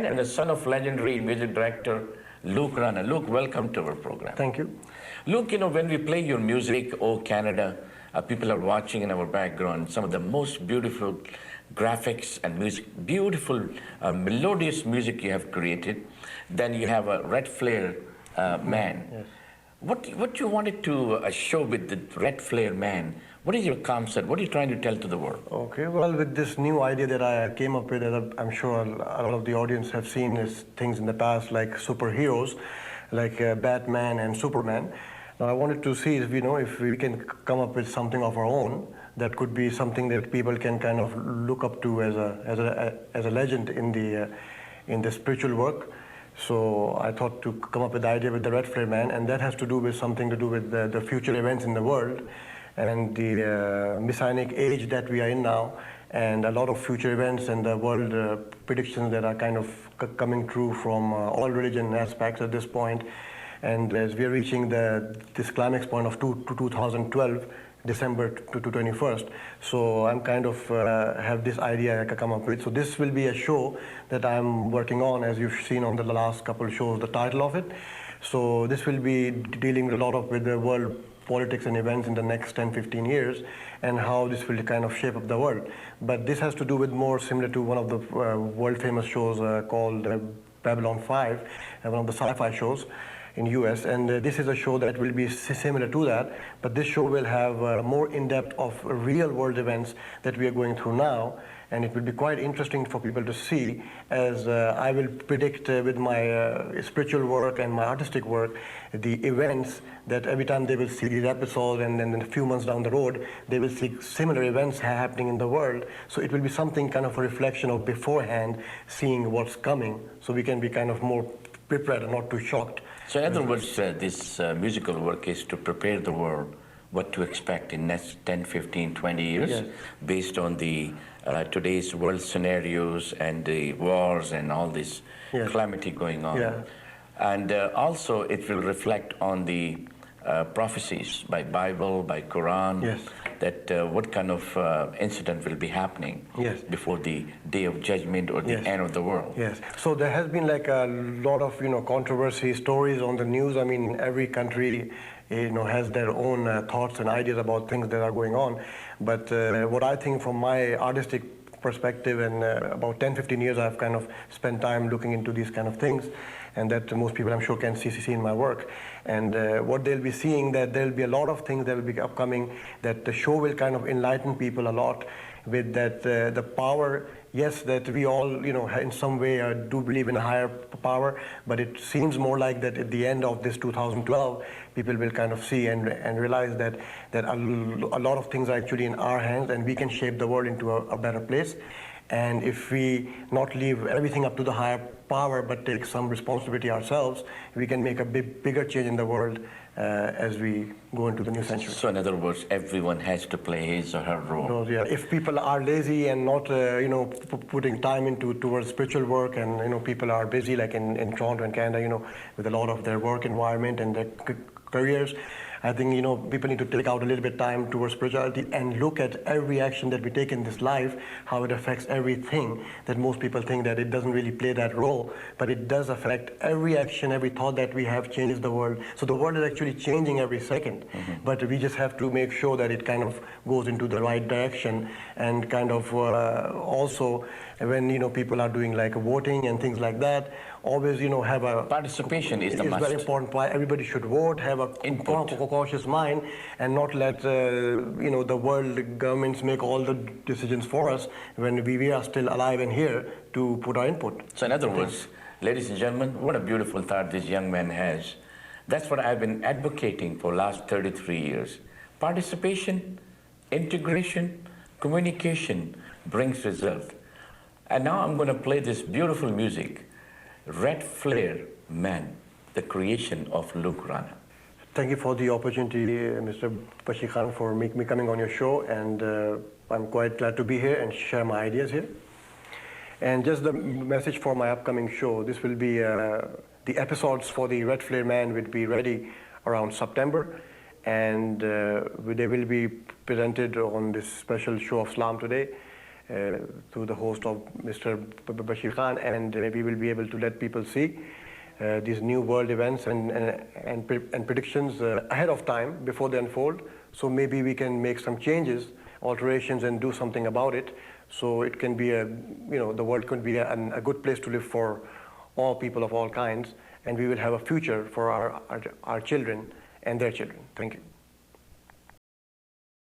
and the son of legendary music director Luke Rana. Luke, welcome to our program. Thank you. Luke, when we play your music, oh Canada, people are watching in our background some of the most beautiful graphics and music, beautiful melodious music you have created. Then you have a red flare man. Yes. What you wanted to show with the red flare man? What is your concept? What are you trying to tell to the world? Okay, well, with this new idea that I came up with, I'm sure a lot of the audience have seen is things in the past like superheroes, like Batman and Superman. Now, I wanted to see if we can come up with something of our own that could be something that people can kind of look up to as a legend in the spiritual work. So I thought to come up with the idea with the red flare man, and that has to do with something to do with the future events in the world and the messianic age that we are in now, and a lot of future events and the world predictions that are kind of coming true from all religion aspects at this point. And as we are reaching this climax point of 2012, December to 21st. So I'm kind of have this idea I can come up with. So this will be a show that I'm working on, as you've seen on the last couple of shows, the title of it. So this will be dealing a lot with the world politics and events in the next 10-15 years and how this will kind of shape up the world. But this has to do with more similar to one of the world famous shows called Babylon 5, one of the sci-fi shows in US, and this is a show that will be similar to that, but this show will have more in-depth of real world events that we are going through now, and it will be quite interesting for people to see, as I will predict with my spiritual work and my artistic work the events that every time they will see these episodes, and then a few months down the road they will see similar events happening in the world. So it will be something kind of a reflection of beforehand seeing what's coming, so we can be kind of more prepared and not too shocked. So in other words, this musical work is to prepare the world what to expect in next 10, 15, 20 years, yes, based on the today's world scenarios and the wars and all this, yes, calamity going on. Yeah. And also it will reflect on the prophecies by Bible, by Quran, yes, that what kind of incident will be happening, yes, before the day of judgment or the, yes, end of the world. Yes. So there has been like a lot of controversy stories on the news. I mean, every country has their own thoughts and ideas about things that are going on. But what I think from my artistic perspective, and about 10-15 years I've kind of spent time looking into these kind of things, and that most people I'm sure can see in my work. And what they'll be seeing, that there'll be a lot of things that will be upcoming, that the show will kind of enlighten people a lot with that the power. Yes, that we all, in some way do believe in a higher power, but it seems more like that at the end of this 2012, people will kind of see and realize that a lot of things are actually in our hands, and we can shape the world into a better place. And if we not leave everything up to the higher power, but take some responsibility ourselves, we can make a bigger change in the world as we go into the new century. So in other words, everyone has to play his or her role. No, yeah. If people are lazy and not, putting time towards spiritual work, and people are busy, like in Toronto and Canada, with a lot of their work environment and their careers, I think people need to take out a little bit of time towards spirituality and look at every action that we take in this life, how it affects everything. That most people think that it doesn't really play that role, but it does affect every action, every thought that we have changes the world. So the world is actually changing every second, but we just have to make sure that it kind of goes into the right direction, and kind of also when people are doing like voting and things like that, always have a participation is the must. Very important. Everybody should vote, have a cautious mind, and not let the world governments make all the decisions for us when we are still alive and here to put our input. So in other words, ladies and gentlemen, what a beautiful thought this young man has. That's what I've been advocating for last 33 years. Participation, integration, communication brings result. And now I'm going to play this beautiful music, Red Flare Man, the creation of Luke Rana. Thank you for the opportunity, Mr. Bashir Khan, for me coming on your show, and I'm quite glad to be here and share my ideas here. And just the message for my upcoming show, this will be, the episodes for the Red Flare Man will be ready around September, and they will be presented on this special show of Islam today. through the host of Mr. Bashir Khan, and maybe we'll be able to let people see these new world events and predictions ahead of time before they unfold. So maybe we can make some changes, alterations, and do something about it. So it can be the world could be a good place to live for all people of all kinds, and we will have a future for our children and their children. Thank you.